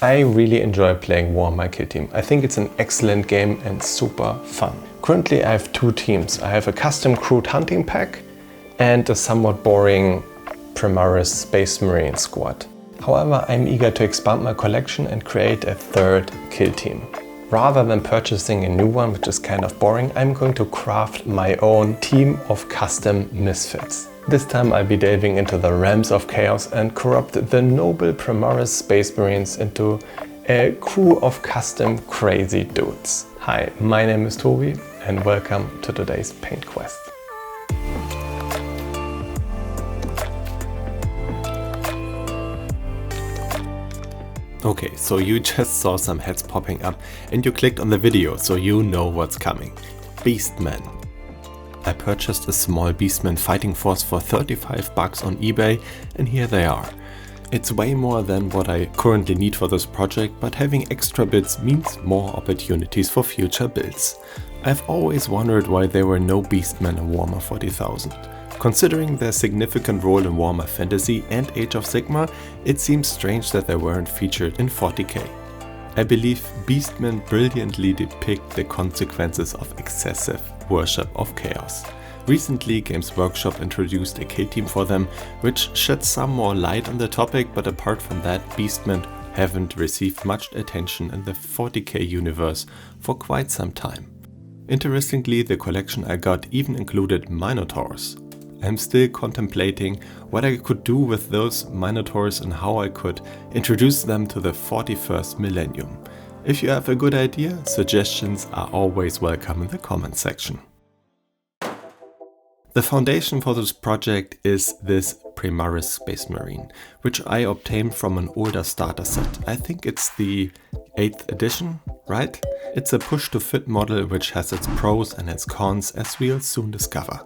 I really enjoy playing Warhammer Kill Team. I think it's an excellent game and super fun. Currently I have two teams. I have a custom crewed hunting pack and a somewhat boring Primaris Space Marine squad. However, I'm eager to expand my collection and create a third kill team. Rather than purchasing a new one, which is kind of boring, I'm going to craft my own team of custom misfits. This time I'll be delving into the realms of chaos and corrupt the noble Primaris Space Marines into a crew of custom crazy dudes. Hi, my name is Tobi and welcome to today's paint quest. Okay, so you just saw some heads popping up and you clicked on the video, so you know what's coming. Beastmen. I purchased a small Beastmen fighting force for 35 bucks on eBay and here they are. It's way more than what I currently need for this project, but having extra bits means more opportunities for future builds. I've always wondered why there were no Beastmen in Warhammer 40,000. Considering their significant role in Warhammer Fantasy and Age of Sigmar, it seems strange that they weren't featured in 40k. I believe Beastmen brilliantly depict the consequences of excessive worship of chaos. Recently, Games Workshop introduced a kill team for them, which sheds some more light on the topic, but apart from that, Beastmen haven't received much attention in the 40k universe for quite some time. Interestingly, the collection I got even included Minotaurs. I'm still contemplating what I could do with those Minotaurs and how I could introduce them to the 41st millennium. If you have a good idea, suggestions are always welcome in the comment section. The foundation for this project is this Primaris Space Marine, which I obtained from an older starter set. I think it's the 8th edition, right? It's a push-to-fit model which has its pros and its cons, as we'll soon discover.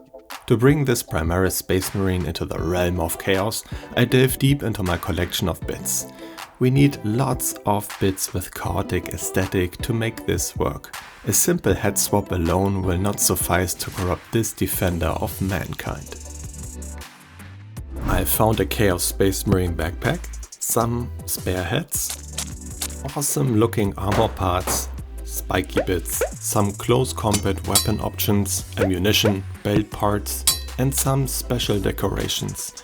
To bring this Primaris Space Marine into the realm of chaos, I delve deep into my collection of bits. We need lots of bits with chaotic aesthetic to make this work. A simple head swap alone will not suffice to corrupt this defender of mankind. I found a Chaos Space Marine backpack, some spare heads, awesome looking armor parts, spiky bits, some close combat weapon options, ammunition, belt parts, and some special decorations.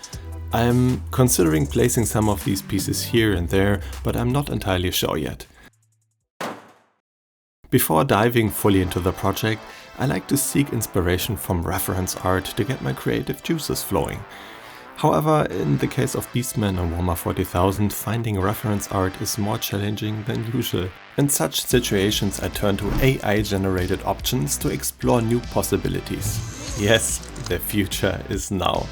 I'm considering placing some of these pieces here and there, but I'm not entirely sure yet. Before diving fully into the project, I like to seek inspiration from reference art to get my creative juices flowing. However, in the case of Beastmen and Warhammer 40,000, finding reference art is more challenging than usual. In such situations, I turn to AI-generated options to explore new possibilities. Yes, the future is now.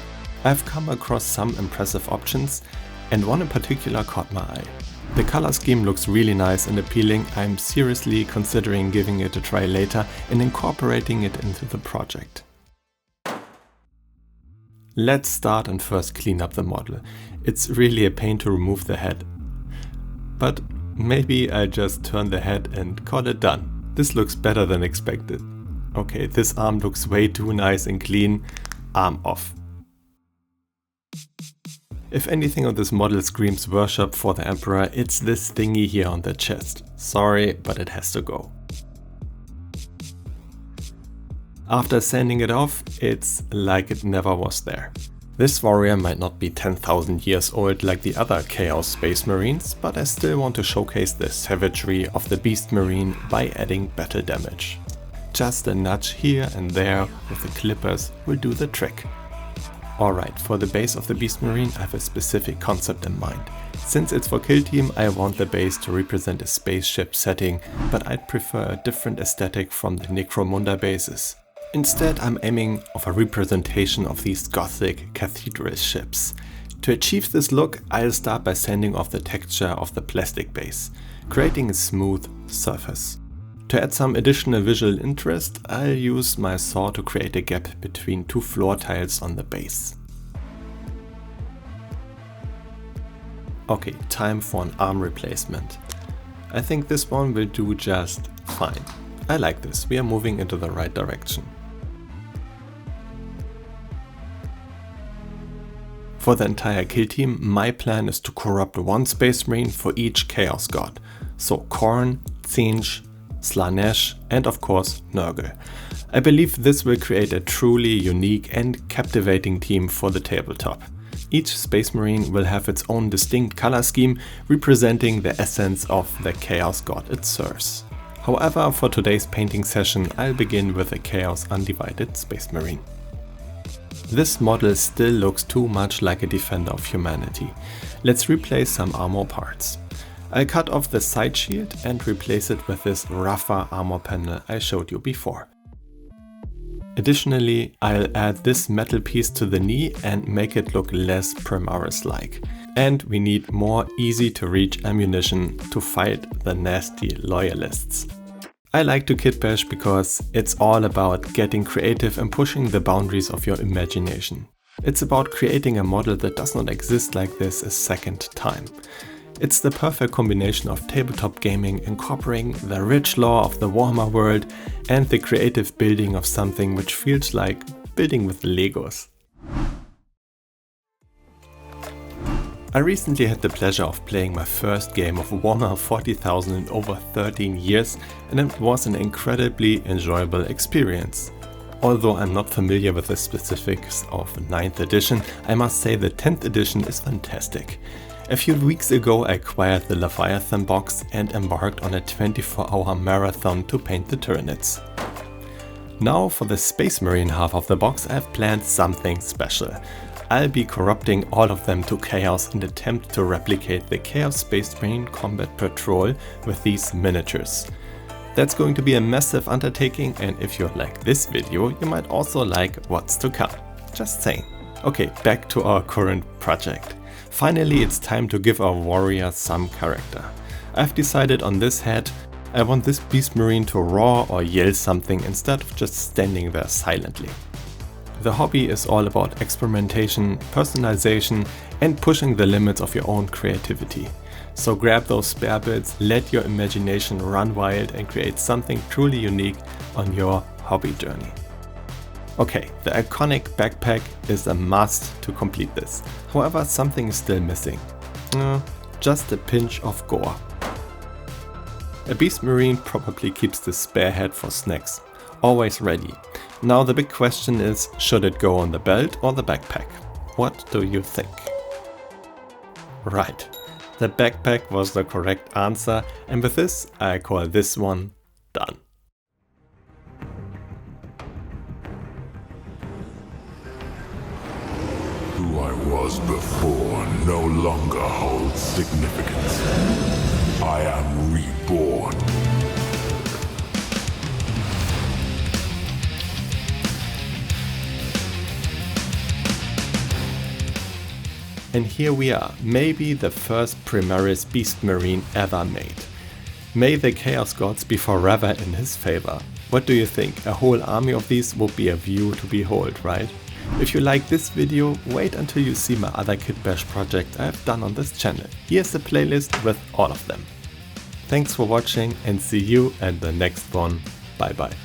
I've come across some impressive options, and one in particular caught my eye. The color scheme looks really nice and appealing. I'm seriously considering giving it a try later and incorporating it into the project. Let's start and first clean up the model. It's really a pain to remove the head. But maybe I'll just turn the head and call it done. This looks better than expected. Okay, this arm looks way too nice and clean. Arm off. If anything on this model screams worship for the Emperor, it's this thingy here on the chest. Sorry, but it has to go. After sanding it off, it's like it never was there. This warrior might not be 10,000 years old like the other Chaos Space Marines, but I still want to showcase the savagery of the Beast Marine by adding battle damage. Just a nudge here and there with the clippers will do the trick. Alright, for the base of the Beast Marine I have a specific concept in mind. Since it's for kill team, I want the base to represent a spaceship setting, but I'd prefer a different aesthetic from the Necromunda bases. Instead, I'm aiming for a representation of these gothic cathedral ships. To achieve this look, I'll start by sanding off the texture of the plastic base, creating a smooth surface. To add some additional visual interest, I'll use my saw to create a gap between two floor tiles on the base. Okay, time for an arm replacement. I think this one will do just fine. I like this, we are moving into the right direction. For the entire kill team, my plan is to corrupt one Space Marine for each Chaos God. So Khorne, Tzeentch, Slaanesh and of course Nurgle. I believe this will create a truly unique and captivating team for the tabletop. Each Space Marine will have its own distinct color scheme representing the essence of the Chaos God it serves. However, for today's painting session I'll begin with a Chaos Undivided Space Marine. This model still looks too much like a defender of humanity. Let's replace some armor parts. I'll cut off the side shield and replace it with this rougher armor panel I showed you before. Additionally, I'll add this metal piece to the knee and make it look less Primaris-like. And we need more easy to reach ammunition to fight the nasty loyalists. I like to kitbash because it's all about getting creative and pushing the boundaries of your imagination. It's about creating a model that does not exist like this a second time. It's the perfect combination of tabletop gaming incorporating the rich lore of the Warhammer world and the creative building of something which feels like building with Legos. I recently had the pleasure of playing my first game of Warhammer 40,000 in over 13 years and it was an incredibly enjoyable experience. Although I'm not familiar with the specifics of 9th edition, I must say the 10th edition is fantastic. A few weeks ago I acquired the Leviathan box and embarked on a 24-hour marathon to paint the Tyranids. Now for the Space Marine half of the box I've planned something special. I'll be corrupting all of them to Chaos in an attempt to replicate the Chaos Space Marine Combat Patrol with these miniatures. That's going to be a massive undertaking and if you like this video you might also like what's to come. Just saying. Okay, back to our current project. Finally, it's time to give our warrior some character. I've decided on this head. I want this Beast Marine to roar or yell something instead of just standing there silently. The hobby is all about experimentation, personalization and pushing the limits of your own creativity. So grab those spare bits, let your imagination run wild and create something truly unique on your hobby journey. Okay, the iconic backpack is a must to complete this. However, something is still missing. Just a pinch of gore. A Beast Marine probably keeps the spare head for snacks. Always ready. Now the big question is, should it go on the belt or the backpack? What do you think? Right, the backpack was the correct answer and with this I call this one done. Who I was before no longer holds significance. I am reborn. And here we are, maybe the first Primaris Beast Marine ever made. May the Chaos Gods be forever in his favor. What do you think? A whole army of these would be a view to behold, right? If you like this video, wait until you see my other kitbash project I have done on this channel. Here's a playlist with all of them. Thanks for watching and see you at the next one. Bye bye.